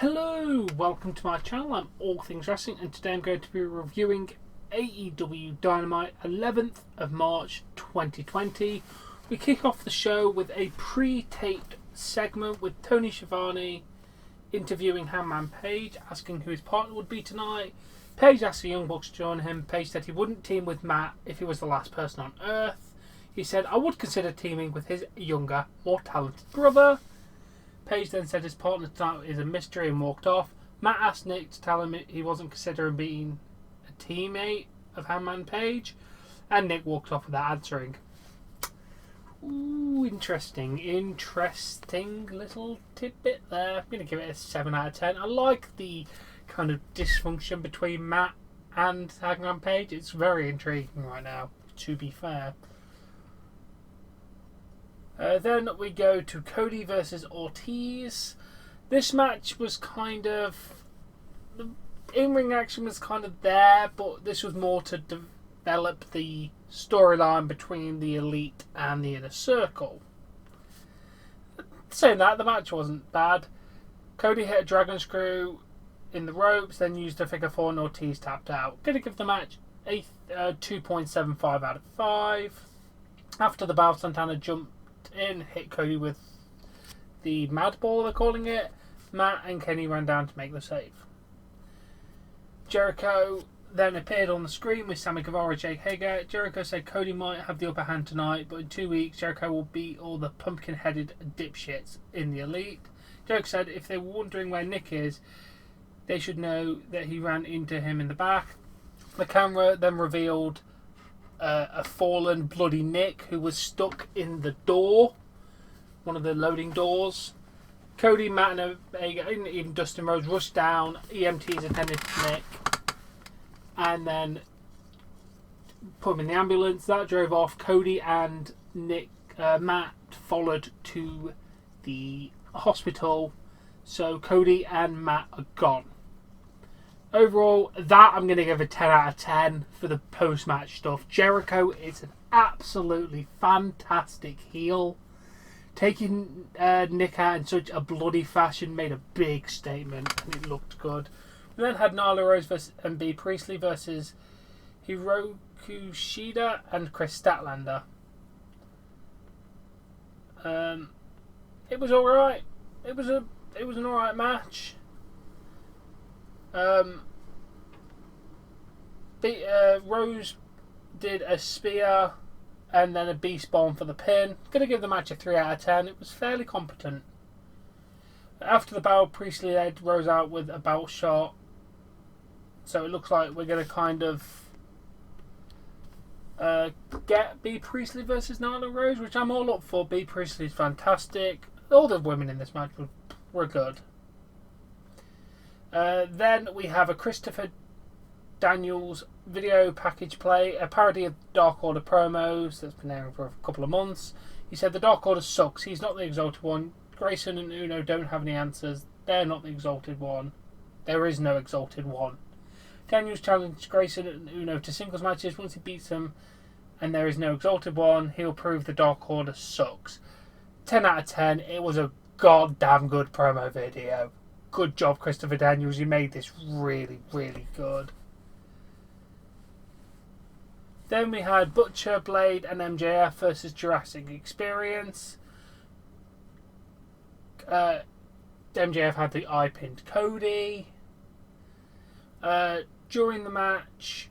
Hello, welcome to my channel. I'm All Things Wrestling, and today I'm going to be reviewing AEW Dynamite 11th of March 2020. We kick off the show with a pre-taped segment with Tony Schiavone interviewing Hangman Page, asking who his partner would be tonight. Page asked the Young Bucks to join him. Page said he wouldn't team with Matt if he was the last person on Earth. He said, I would consider teaming with his younger, more talented brother. Page then said his partner tonight is a mystery and walked off. Matt asked Nick to tell him he wasn't considering being a teammate of Hangman Page, and Nick walked off without answering. Ooh, interesting little tidbit there. I'm going to give it a 7 out of 10. I like the kind of dysfunction between Matt and Hangman Page. It's very intriguing right now, to be fair. Then we go to Cody versus Ortiz. This match was kind of... the in-ring action was kind of there, but this was more to develop the storyline between the Elite and the Inner Circle. Saying that, the match wasn't bad. Cody hit a dragon screw in the ropes, then used a figure four and Ortiz tapped out. Going to give the match a 2.75 out of 5. After the bell, Santana jumped in, hit Cody with the Mad Ball, they're calling it. Matt and Kenny ran down to make the save. Jericho then appeared on the screen with Sammy Guevara and Jake Hager. Jericho said Cody might have the upper hand tonight, but in 2 weeks Jericho will beat all the pumpkin-headed dipshits in the Elite. Jericho said if they were wondering where Nick is, they should know that he ran into him in the back. The camera then revealed a fallen, bloody Nick who was stuck in the door, one of the loading doors. Cody, Matt, and even Dustin Rhodes rushed down. EMTs attended to Nick and then put him in the ambulance. That drove off. Cody and Matt followed to the hospital. So Cody and Matt are gone. Overall, that I'm going to give a 10 out of 10 for the post-match stuff. Jericho is an absolutely fantastic heel. Taking Nick out in such a bloody fashion made a big statement, and it looked good. We then had Nyla Rose and B. Priestley versus Hiroku Shida and Chris Statlander. It was alright. It was an alright match. Rose did a spear and then a beast bomb for the pin. Gonna give the match a 3 out of 10. It was fairly competent. After the bell, Priestley led Rose out with a belt shot. So it looks like we're gonna kind of get B. Priestley versus Nyla Rose, which I'm all up for. B. Priestley's fantastic. All the women in this match were good. Then we have a Christopher Daniels video package play, a parody of Dark Order promos that's been airing for a couple of months. He said the Dark Order sucks. He's not the Exalted One. Grayson and Uno don't have any answers. They're not the Exalted One. There is no Exalted One. Daniels challenged Grayson and Uno to singles matches. Once he beats them and there is no Exalted One, he'll prove the Dark Order sucks. 10 out of 10. It was a goddamn good promo video. Good job, Christopher Daniels. You made this really, really good. Then we had Butcher, Blade, and MJF versus Jurassic Experience. MJF had the eye pinned Cody. During the match,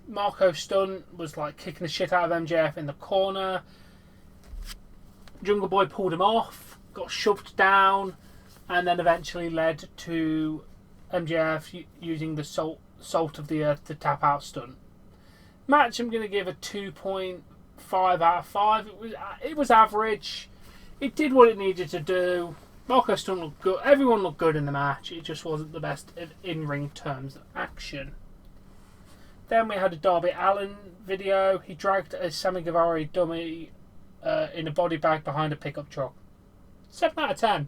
Marco Stunt was like kicking the shit out of MJF in the corner. Jungle Boy pulled him off, got shoved down, and then eventually led to MJF using the salt of the earth to tap out Stunt. Match I'm going to give a 2.5 out of 5. It was average. It did what it needed to do. Marco Stunt looked good. Everyone looked good in the match. It just wasn't the best in ring terms of action. Then we had a Darby Allin video. He dragged a Sammy Guevara dummy in a body bag behind a pickup truck. 7 out of 10.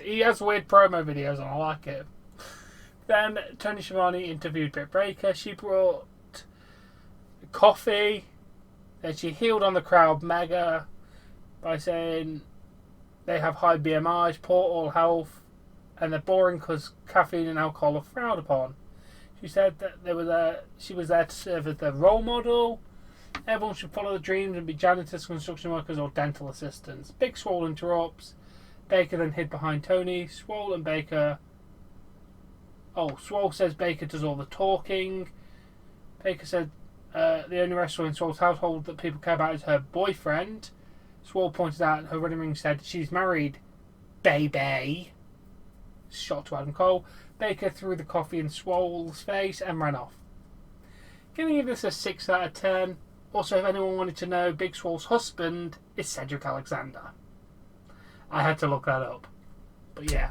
He has weird promo videos and I like it. Then Tony Schiavone interviewed Britt Baker. She brought coffee. Then she healed on the crowd mega by saying they have high BMIs, poor oral health, and they're boring because caffeine and alcohol are frowned upon. She said that she was there to serve as their role model. Everyone should follow their dreams and be janitors, construction workers, or dental assistants. Big Swole interrupts. Baker then hid behind Tony. Swole and Baker. Swole says Baker does all the talking. Baker said the only wrestler in Swole's household that people care about is her boyfriend. Swole pointed out her wedding ring said she's married, baby. Shot to Adam Cole. Baker threw the coffee in Swole's face and ran off. Gonna give this a 6 out of 10. Also, if anyone wanted to know, Big Swole's husband is Cedric Alexander. I had to look that up. But yeah,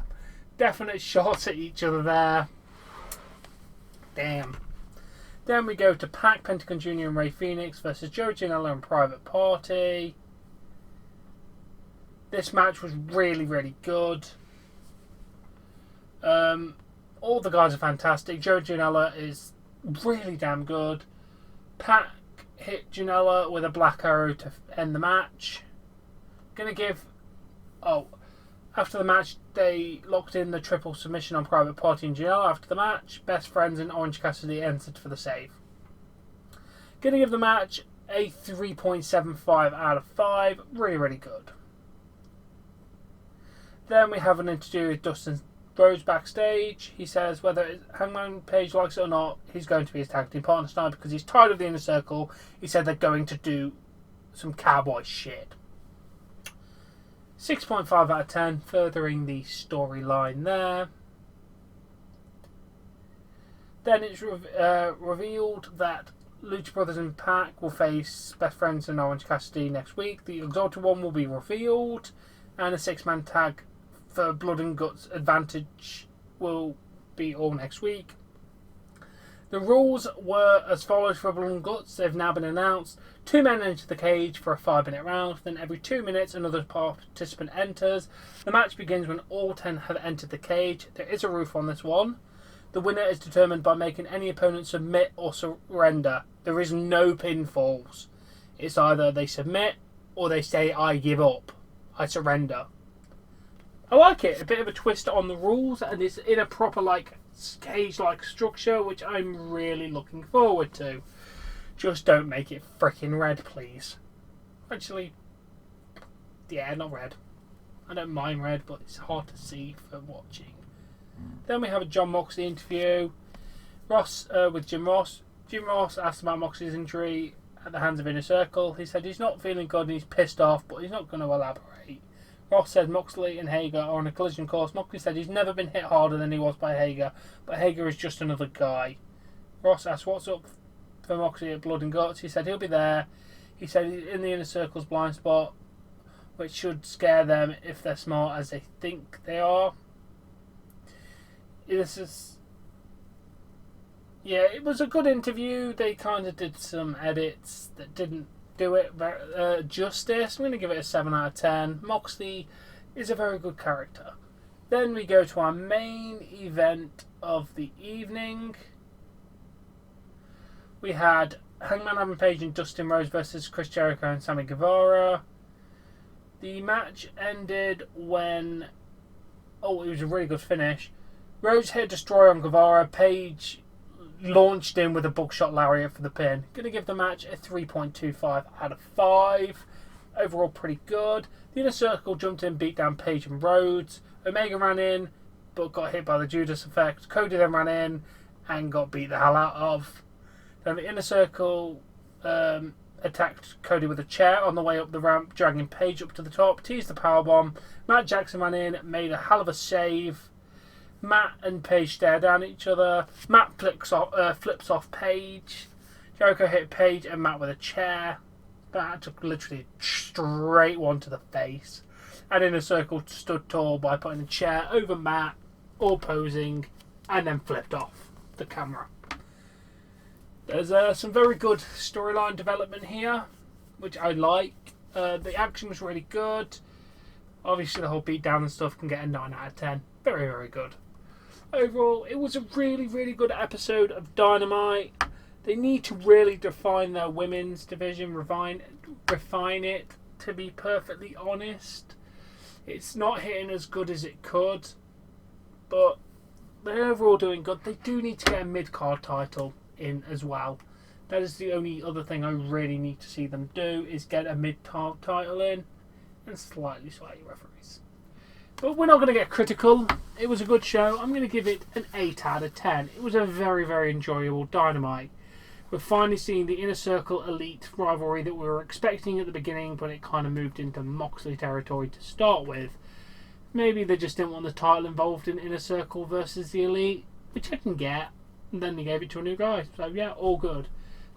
definite shots at each other there. Damn. Then we go to Pac, Pentagon Jr. and Ray Phoenix versus Joe Janela and Private Party. This match was really, really good. All the guys are fantastic. Joe Janela is really damn good. Pac hit Janela with a black arrow to end the match. Gonna give... after the match, they locked in the triple submission on Private Party and Janela. After the match, Best Friends and Orange Cassidy entered for the save. Gonna give the match a 3.75 out of 5. Really, really good. Then we have an interview with Dustin Rhodes backstage. He says whether Hangman Page likes it or not, he's going to be his tag team partner tonight because he's tired of the Inner Circle. He said they're going to do some cowboy shit. 6.5 out of 10, furthering the storyline there. Then it's revealed that Lucha Brothers and Pac will face Best Friends and Orange Cassidy next week. The Exalted One will be revealed, and a 6-man tag for Blood and Guts advantage will be all next week. The rules were as follows for Blood and Guts. They've now been announced. 2 men enter the cage for a 5-minute round. Then every 2 minutes another participant enters. The match begins when all 10 have entered the cage. There is a roof on this one. The winner is determined by making any opponent submit or surrender. There is no pinfalls. It's either they submit or they say, I give up. I surrender. I like it. A bit of a twist on the rules, and it's in a proper cage-like structure, which I'm really looking forward to. Just don't make it frickin' red, please. Actually, yeah, not red. I don't mind red, but it's hard to see for watching. Then we have a John Moxley interview. With Jim Ross. Jim Ross asked about Moxley's injury at the hands of Inner Circle. He said he's not feeling good and he's pissed off, but he's not going to elaborate. Ross said Moxley and Hager are on a collision course. Moxley said he's never been hit harder than he was by Hager, but Hager is just another guy. Ross asked what's up for Moxley at Blood and Guts. He said he'll be there. He said he's in the Inner Circle's blind spot, which should scare them if they're smart as they think they are. It was a good interview. They kind of did some edits that didn't do it justice. I'm going to give it a 7 out of 10. Moxley is a very good character. Then we go to our main event of the evening. We had Hangman Adam Page and Dustin Rhodes versus Chris Jericho and Sammy Guevara. The match ended when... it was a really good finish. Rhodes hit a destroyer on Guevara. Page launched in with a buckshot lariat for the pin. Gonna give the match a 3.25 out of 5. Overall pretty good. The Inner Circle jumped in, beat down Page and Rhodes. Omega ran in, but got hit by the Judas effect. Cody then ran in and got beat the hell out of. Then the Inner Circle attacked Cody with a chair on the way up the ramp, dragging Page up to the top, teased the powerbomb. Matt Jackson ran in, made a hell of a save. Matt and Page stare down at each other. Matt flips off Page. Jericho hit Page and Matt with a chair. That took literally straight one to the face. And Inner Circle stood tall by putting a chair over Matt, all posing, and then flipped off the camera. There's some very good storyline development here, which I like. The action was really good. Obviously, the whole beatdown and stuff can get a 9 out of 10. Very, very good. Overall, it was a really, really good episode of Dynamite. They need to really define their women's division, refine it. to be perfectly honest. It's not hitting as good as it could, but they're overall doing good. They do need to get a mid-card title in as well. That is the only other thing I really need to see them do, is get a mid-card title in and slightly sway referees. But we're not going to get critical. It was a good show. I'm going to give it an 8 out of 10. It was a very, very enjoyable Dynamite. We're finally seeing the Inner Circle Elite rivalry that we were expecting at the beginning, but it kind of moved into Moxley territory to start with. Maybe they just didn't want the title involved in Inner Circle versus the Elite, which I can get. And then they gave it to a new guy. So yeah, all good.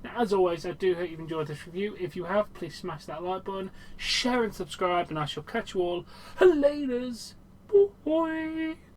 Now, as always, I do hope you've enjoyed this review. If you have, please smash that like button, share and subscribe, and I shall catch you all later. Bye.